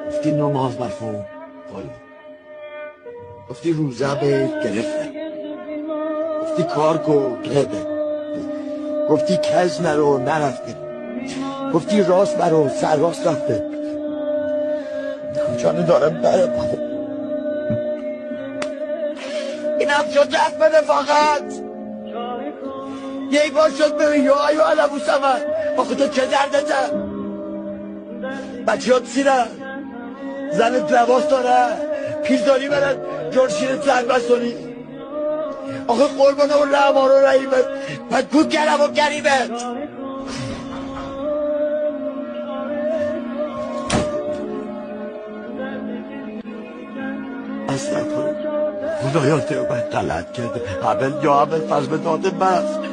گفتی نماز مفهوم گفتی روزه به گرفته، گفتی کار کن گرفته، گفتی کج نرو نرفته، گفتی راست برو سر راست رفته. جانه دارم بره اینم شد رفت بده فقط یک بار شد ببین یا ایو علمو سمن آخه تو چه دردته؟ بچه ها سیرن زنت لباس داره پیزداری برن جرشین سنگ بستانی آخه قربانه و رحمان و رحیمت پس بود گرم و گریمت استغفر خدایا تو من غلط کرده اول یا اول فضل داده بس